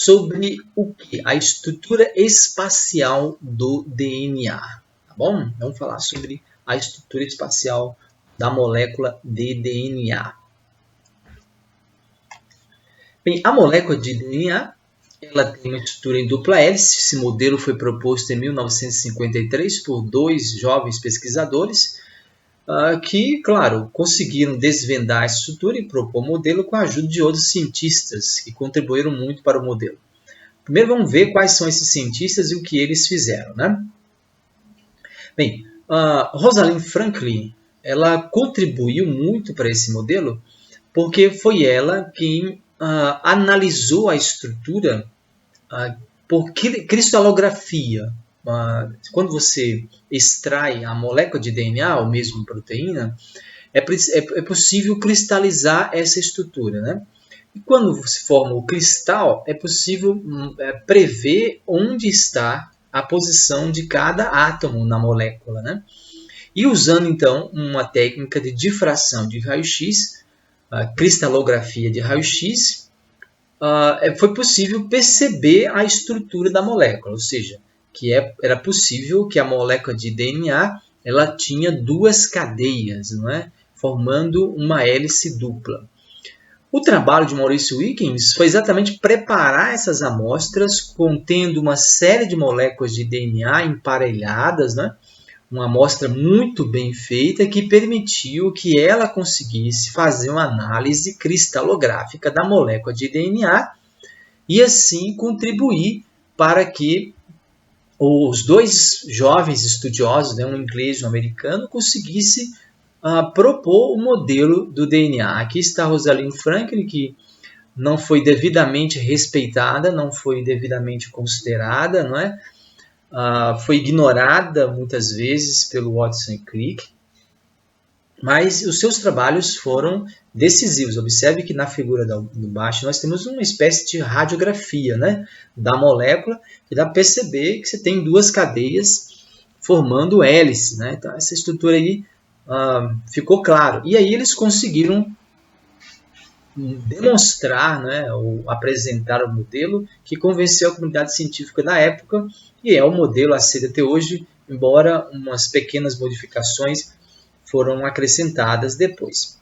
sobre o que? A estrutura espacial do DNA. Tá bom? Vamos falar sobre a estrutura espacial da molécula de DNA. Bem, a molécula de DNA ela tem uma estrutura em dupla hélice. Esse modelo foi proposto em 1953 por dois jovens pesquisadores que, claro, conseguiram desvendar essa estrutura e propor o modelo com a ajuda de outros cientistas que contribuíram muito para o modelo. Primeiro vamos ver quais são esses cientistas e o que eles fizeram, né? Bem, Rosalind Franklin ela contribuiu muito para esse modelo porque foi ela quem analisou a estrutura por cristalografia. Quando você extrai a molécula de DNA, ou mesmo proteína, é possível cristalizar essa estrutura, né? E quando se forma o cristal, é possível prever onde está a posição de cada átomo na molécula, né? E usando, então, uma técnica de difração de raio-x, cristalografia de raio-x, foi possível perceber a estrutura da molécula, ou seja, que era possível que a molécula de DNA ela tinha duas cadeias, não é? Formando uma hélice dupla. O trabalho de Maurice Wilkins foi exatamente preparar essas amostras contendo uma série de moléculas de DNA emparelhadas, né? Uma amostra muito bem feita que permitiu que ela conseguisse fazer uma análise cristalográfica da molécula de DNA e assim contribuir para que os dois jovens estudiosos, um inglês e um americano, conseguissem propor o modelo do DNA. Aqui está Rosalind Franklin, que não foi devidamente respeitada, não foi devidamente considerada, não é? Foi ignorada muitas vezes pelo Watson e Crick, mas os seus trabalhos foram decisivos. Observe que na figura do baixo nós temos uma espécie de radiografia, né, da molécula, que dá para perceber que você tem duas cadeias formando hélice, né? Então essa estrutura aí ficou claro. E aí eles conseguiram demonstrar, né, ou apresentar o modelo que convenceu a comunidade científica da época e é o modelo aceito até hoje, embora umas pequenas modificações foram acrescentadas depois.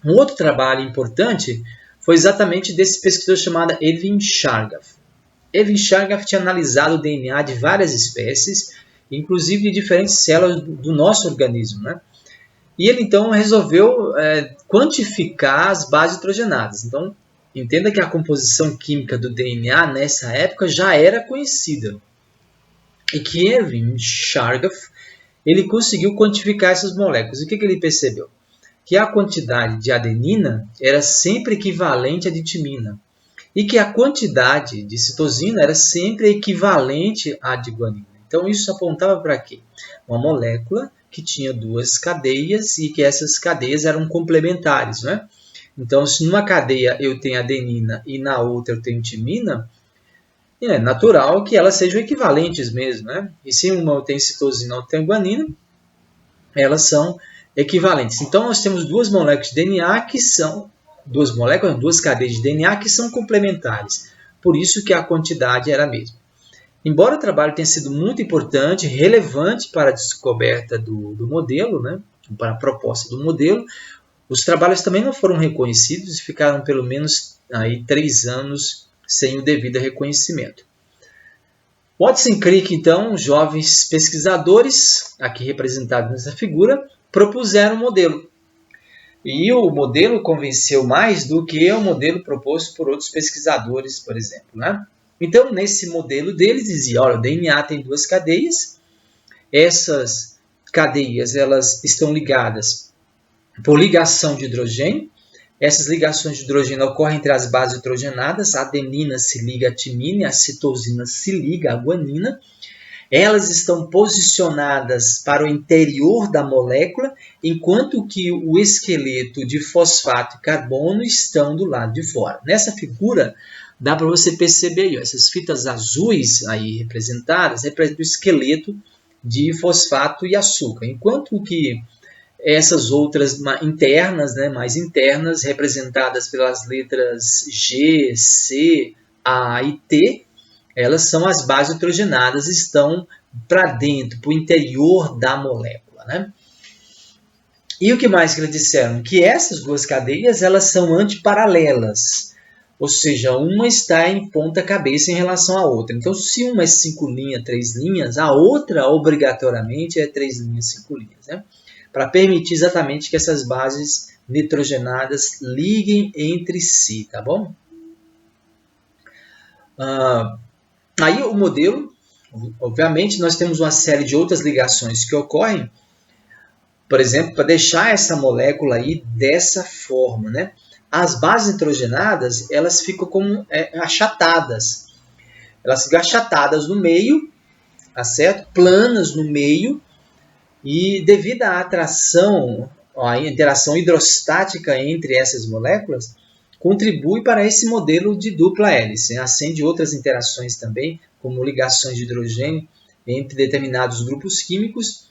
Um outro trabalho importante foi exatamente desse pesquisador chamado Edwin Chargaff. Edwin Chargaff tinha analisado o DNA de várias espécies, inclusive de diferentes células do nosso organismo, né? E ele então resolveu quantificar as bases nitrogenadas. Então, entenda que a composição química do DNA nessa época já era conhecida. E que Edwin Chargaff ele conseguiu quantificar essas moléculas. E o que ele percebeu? Que a quantidade de adenina era sempre equivalente à de timina. E que a quantidade de citosina era sempre equivalente à de guanina. Então, isso apontava para quê? Uma molécula que tinha duas cadeias e que essas cadeias eram complementares, né? Então, se numa cadeia eu tenho adenina e na outra eu tenho timina, é natural que elas sejam equivalentes mesmo, né? E se uma tem citosina e outra tem guanina, elas são equivalentes. Então, nós temos duas moléculas de DNA que são duas cadeias de DNA que são complementares. Por isso que a quantidade era a mesma. Embora o trabalho tenha sido muito importante, relevante para a descoberta do modelo, né, para a proposta do modelo, os trabalhos também não foram reconhecidos e ficaram pelo menos 3 anos sem o devido reconhecimento. Watson e Crick, então, jovens pesquisadores, aqui representados nessa figura, propuseram um modelo. E o modelo convenceu mais do que o modelo proposto por outros pesquisadores, por exemplo, né? Então, nesse modelo deles, dizia, olha, o DNA tem duas cadeias, essas cadeias elas estão ligadas por ligação de hidrogênio, essas ligações de hidrogênio ocorrem entre as bases nitrogenadas, a adenina se liga à timina, a citosina se liga à guanina, elas estão posicionadas para o interior da molécula, enquanto que o esqueleto de fosfato e carbono estão do lado de fora. Nessa figura, dá para você perceber, essas fitas azuis aí representadas, representam o esqueleto de fosfato e açúcar, enquanto que essas outras internas, né, mais internas, representadas pelas letras G, C, A e T, elas são as bases nitrogenadas, estão para dentro, para o interior da molécula, né? E o que mais que eles disseram? Que essas duas cadeias, elas são antiparalelas, ou seja, uma está em ponta cabeça em relação à outra. Então, se uma é 5 linhas, 3 linhas, a outra obrigatoriamente é 3 linhas, 5 linhas, né? Para permitir exatamente que essas bases nitrogenadas liguem entre si, tá bom? Aí o modelo, obviamente, nós temos uma série de outras ligações que ocorrem, por exemplo, para deixar essa molécula aí dessa forma, né? As bases nitrogenadas, elas ficam como achatadas. Elas ficam achatadas no meio, tá certo? Planas no meio, e devido à atração, à interação hidrostática entre essas moléculas, contribui para esse modelo de dupla hélice. Acende outras interações também, como ligações de hidrogênio entre determinados grupos químicos,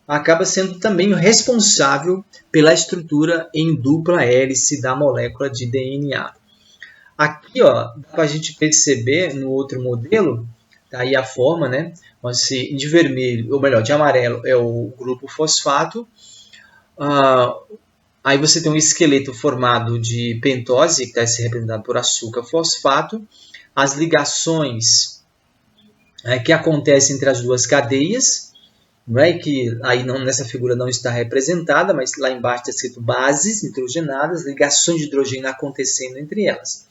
acaba sendo também o responsável pela estrutura em dupla hélice da molécula de DNA. Aqui, ó, dá para a gente perceber no outro modelo, tá aí a forma, né? De vermelho, ou melhor, de amarelo é o grupo fosfato. Aí você tem um esqueleto formado de pentose, que está representado por açúcar fosfato. As ligações que acontecem entre as duas cadeias, que aí nessa figura não está representada, mas lá embaixo está escrito bases nitrogenadas, ligações de hidrogênio acontecendo entre elas.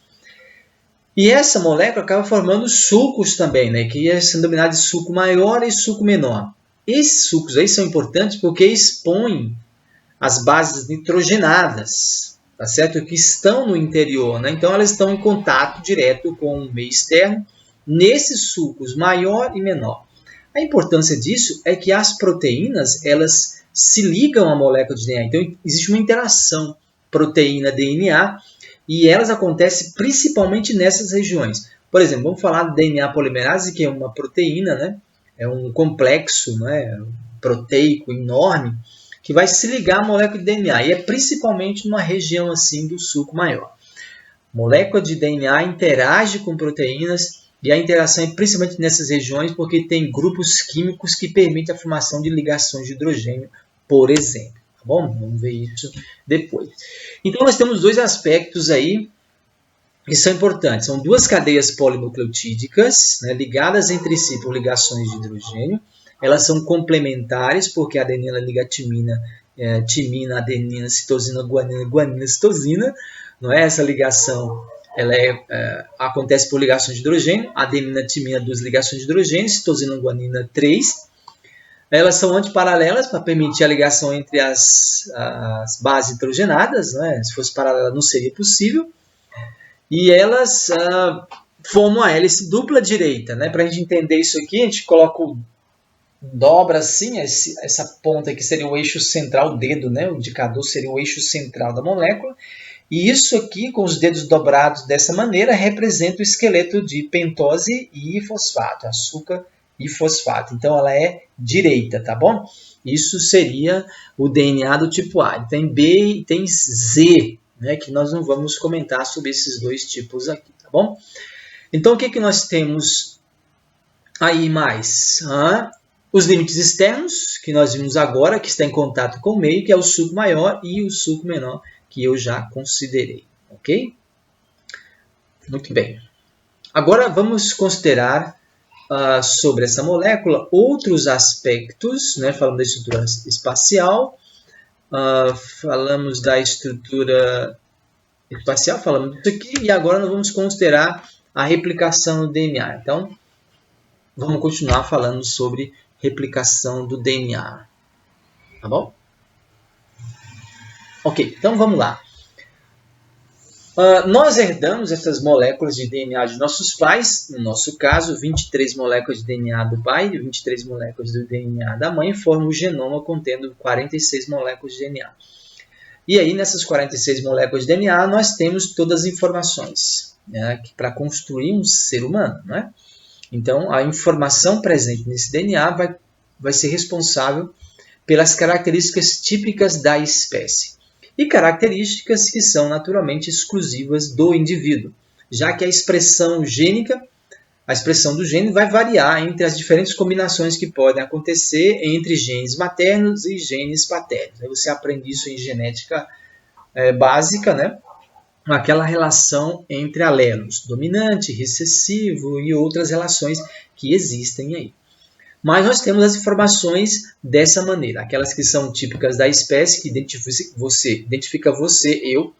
E essa molécula acaba formando sucos também, né, que são denominados de suco maior e suco menor. Esses sucos aí são importantes porque expõem as bases nitrogenadas, tá certo? Que estão no interior, né? Então elas estão em contato direto com o meio externo, nesses sucos maior e menor. A importância disso é que as proteínas, elas se ligam à molécula de DNA. Então, existe uma interação proteína-DNA e elas acontecem principalmente nessas regiões. Por exemplo, vamos falar do DNA polimerase, que é uma proteína, né? É um complexo, né, proteico enorme, que vai se ligar à molécula de DNA. E é principalmente numa região assim do suco maior. A molécula de DNA interage com proteínas, e a interação é principalmente nessas regiões porque tem grupos químicos que permitem a formação de ligações de hidrogênio, por exemplo. Tá bom? Vamos ver isso depois. Então, nós temos dois aspectos aí que são importantes. São duas cadeias polinucleotídicas, né, ligadas entre si por ligações de hidrogênio. Elas são complementares porque a adenina liga a timina, timina, adenina, citosina, guanina, guanina, citosina. Não é essa ligação? Ela acontece por ligações de hidrogênio, adenina, timina, 2 ligações de hidrogênio, citosina, guanina, 3. Elas são antiparalelas para permitir a ligação entre as bases nitrogenadas, né? Se fosse paralela não seria possível. E elas formam a hélice dupla direita, né? Para a gente entender isso aqui, a gente dobra assim, essa ponta aqui seria o eixo central, o dedo, né? O indicador seria o eixo central da molécula. E isso aqui, com os dedos dobrados dessa maneira, representa o esqueleto de pentose e fosfato, açúcar e fosfato. Então, ela é direita, tá bom? Isso seria o DNA do tipo A. Tem B e tem Z, né, que nós não vamos comentar sobre esses dois tipos aqui, tá bom? Então, o que nós temos aí mais? Os limites externos, que nós vimos agora, que está em contato com o meio, que é o suco maior e o suco menor, que eu já considerei, ok? Muito bem. Agora vamos considerar sobre essa molécula outros aspectos, né? Falando da estrutura espacial, falamos da estrutura espacial, falamos disso aqui, e agora nós vamos considerar a replicação do DNA. Então, vamos continuar falando sobre replicação do DNA, tá bom? Ok, então vamos lá. Nós herdamos essas moléculas de DNA de nossos pais, no nosso caso, 23 moléculas de DNA do pai e 23 moléculas do DNA da mãe formam o genoma contendo 46 moléculas de DNA. E aí, nessas 46 moléculas de DNA, nós temos todas as informações, né, para construir um ser humano, né? Então, a informação presente nesse DNA vai ser responsável pelas características típicas da espécie. E características que são naturalmente exclusivas do indivíduo. já que a expressão gênica, a expressão do gene vai variar entre as diferentes combinações que podem acontecer entre genes maternos e genes paternos. Aí você aprende isso em genética básica, né? Aquela relação entre alelos, dominante, recessivo e outras relações que existem aí. Mas nós temos as informações dessa maneira, aquelas que são típicas da espécie, que identifica você, eu,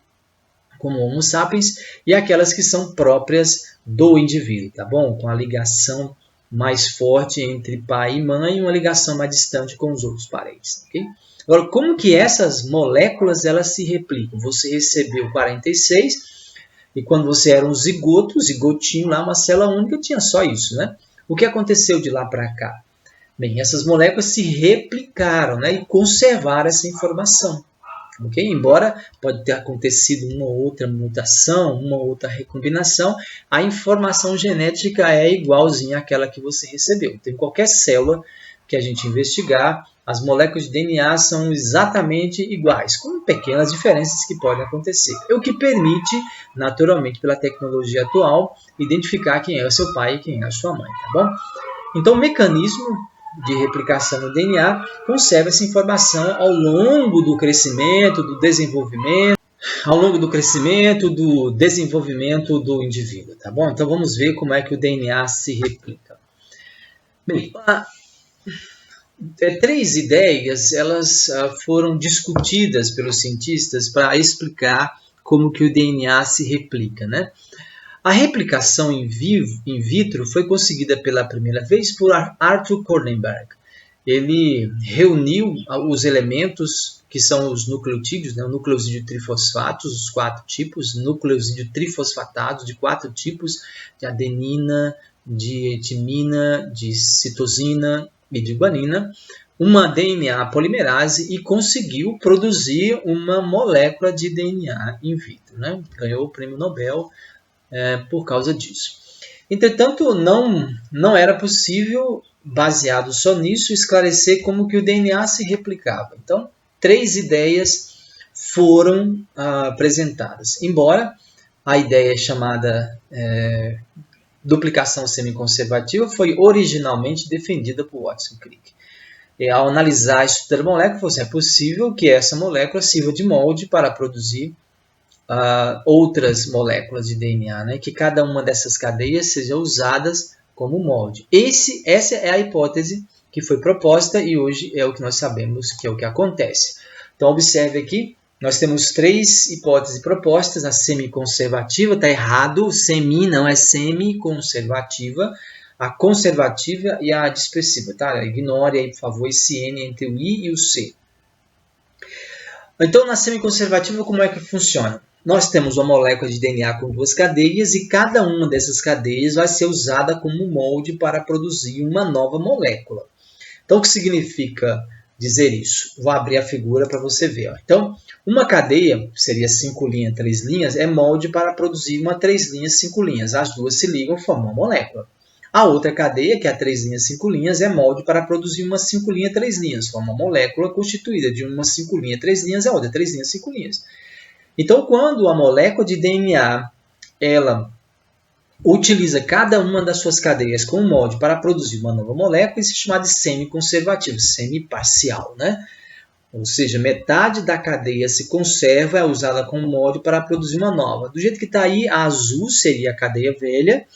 como Homo sapiens, e aquelas que são próprias do indivíduo, tá bom? Com a ligação mais forte entre pai e mãe e uma ligação mais distante com os outros parentes, ok? Agora, como que essas moléculas elas se replicam? Você recebeu 46 e quando você era um zigoto, zigotinho lá, uma célula única, tinha só isso, né? O que aconteceu de lá para cá? Bem, essas moléculas se replicaram, né, e conservaram essa informação. Okay? Embora pode ter acontecido uma outra mutação, uma outra recombinação, a informação genética é igualzinha àquela que você recebeu. Então, em qualquer célula que a gente investigar, as moléculas de DNA são exatamente iguais, com pequenas diferenças que podem acontecer. O que permite, naturalmente, pela tecnologia atual, identificar quem é o seu pai e quem é a sua mãe, tá bom? Então, o mecanismo de replicação no DNA conserva essa informação ao longo do crescimento, do desenvolvimento, do indivíduo, tá bom? Então vamos ver como é que o DNA se replica. Bem, três ideias elas foram discutidas pelos cientistas para explicar como que o DNA se replica, né? A replicação in vitro foi conseguida pela primeira vez por Arthur Kornberg. Ele reuniu os elementos que são os nucleotídeos, né, o nucleosídeo trifosfatos, os 4 tipos, nucleosídeo trifosfatados de 4 tipos, de adenina, de timina, de citosina e de guanina, uma DNA polimerase e conseguiu produzir uma molécula de DNA in vitro, né? Ganhou o prêmio Nobel por causa disso. Entretanto, não era possível, baseado só nisso, esclarecer como que o DNA se replicava. Então, 3 ideias foram apresentadas. Embora a ideia chamada duplicação semiconservativa foi originalmente defendida por Watson Crick. Ao analisar a estrutura da molécula, é possível que essa molécula sirva de molde para produzir outras moléculas de DNA, né? Que cada uma dessas cadeias seja usadas como molde. Essa é a hipótese que foi proposta e hoje é o que nós sabemos que é o que acontece. Então observe aqui, nós temos 3 hipóteses propostas, a semiconservativa, está errado, semi não é semiconservativa, a conservativa e a dispersiva, tá? Ignore aí, por favor, esse N entre o I e o C. Então, na semiconservativa, como é que funciona? Nós temos uma molécula de DNA com 2 cadeias e cada uma dessas cadeias vai ser usada como molde para produzir uma nova molécula. Então, o que significa dizer isso? Vou abrir a figura para você ver. Ó. Então, uma cadeia, seria 5 linhas, 3 linhas, é molde para produzir uma 3 linhas, 5 linhas. As duas se ligam e formam uma molécula. A outra cadeia, que é a 3 linhas, 5 linhas, é molde para produzir uma 5 linhas, 3 linhas. Forma uma molécula constituída de uma 5 linhas, 3 linhas e a outra 3 linhas, 5 linhas. Então, quando a molécula de DNA ela utiliza cada uma das suas cadeias como molde para produzir uma nova molécula, isso é chamado de semiconservativo, semiparcial, né? Ou seja, metade da cadeia se conserva, é usada como molde para produzir uma nova. Do jeito que está aí, a azul seria a cadeia velha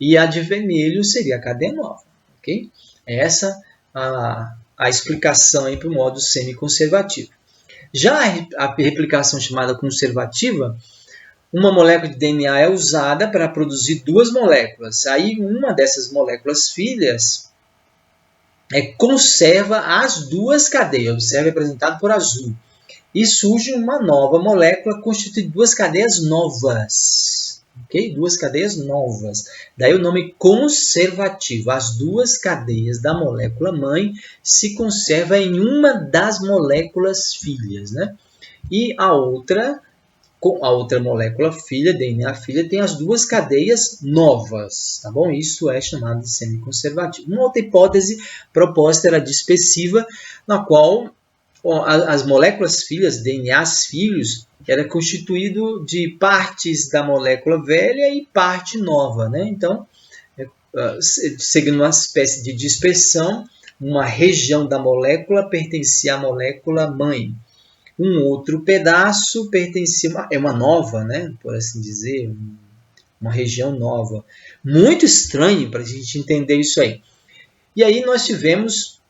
e a de vermelho seria a cadeia nova. Okay? Essa a explicação para o modo semiconservativo. Já a replicação chamada conservativa, uma molécula de DNA é usada para produzir 2 moléculas. Aí uma dessas moléculas filhas conserva as 2 cadeias, observe representado por azul. E surge uma nova molécula constituída de 2 cadeias novas. Okay? 2 cadeias novas. Daí o nome conservativo. As 2 cadeias da molécula mãe se conservam em uma das moléculas filhas. Né? E a outra molécula filha, DNA filha, tem as 2 cadeias novas. Tá bom? Isso é chamado de semiconservativo. Uma outra hipótese proposta era dispersiva, na qual as moléculas filhas, DNAs filhos, era constituído de partes da molécula velha e parte nova, né? Então, seguindo uma espécie de dispersão, uma região da molécula pertencia à molécula mãe. Um outro pedaço pertencia é uma nova, né? Por assim dizer, uma região nova. Muito estranho para a gente entender isso aí. E aí nós tivemos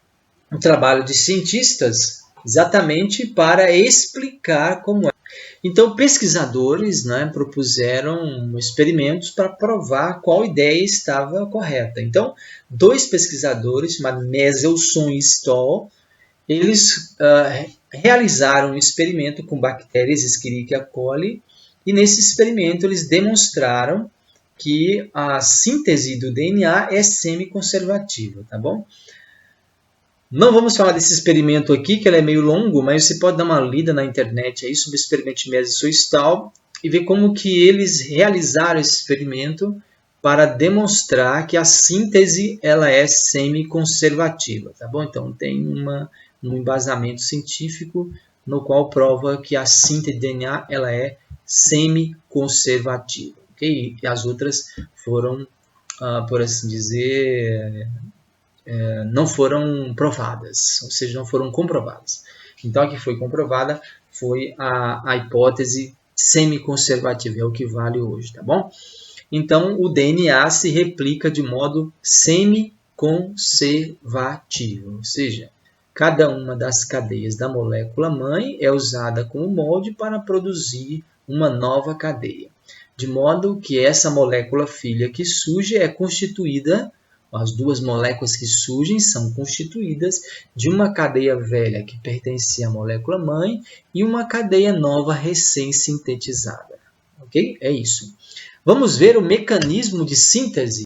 um trabalho de cientistas exatamente para explicar como é. Então, pesquisadores, né, propuseram experimentos para provar qual ideia estava correta. Então, 2 pesquisadores, chamados Mendelssohn e Stoll, eles realizaram um experimento com bactérias Escherichia coli, e nesse experimento eles demonstraram que a síntese do DNA é semiconservativa, tá bom? Não vamos falar desse experimento aqui, que ele é meio longo, mas você pode dar uma lida na internet aí sobre o experimento de Mendelssohn e Stoll e ver como que eles realizaram esse experimento para demonstrar que a síntese ela é semiconservativa, tá bom? Então tem um embasamento científico no qual prova que a síntese de DNA ela é semiconservativa, ok? E as outras foram, por assim dizer, não foram provadas, ou seja, não foram comprovadas. Então, a que foi comprovada foi a hipótese semiconservativa, é o que vale hoje, tá bom? Então, o DNA se replica de modo semiconservativo, ou seja, cada uma das cadeias da molécula mãe é usada como molde para produzir uma nova cadeia, de modo que essa molécula filha que surge é constituída, as 2 moléculas que surgem são constituídas de uma cadeia velha que pertencia à molécula mãe e uma cadeia nova recém-sintetizada. Ok? É isso. Vamos ver o mecanismo de síntese.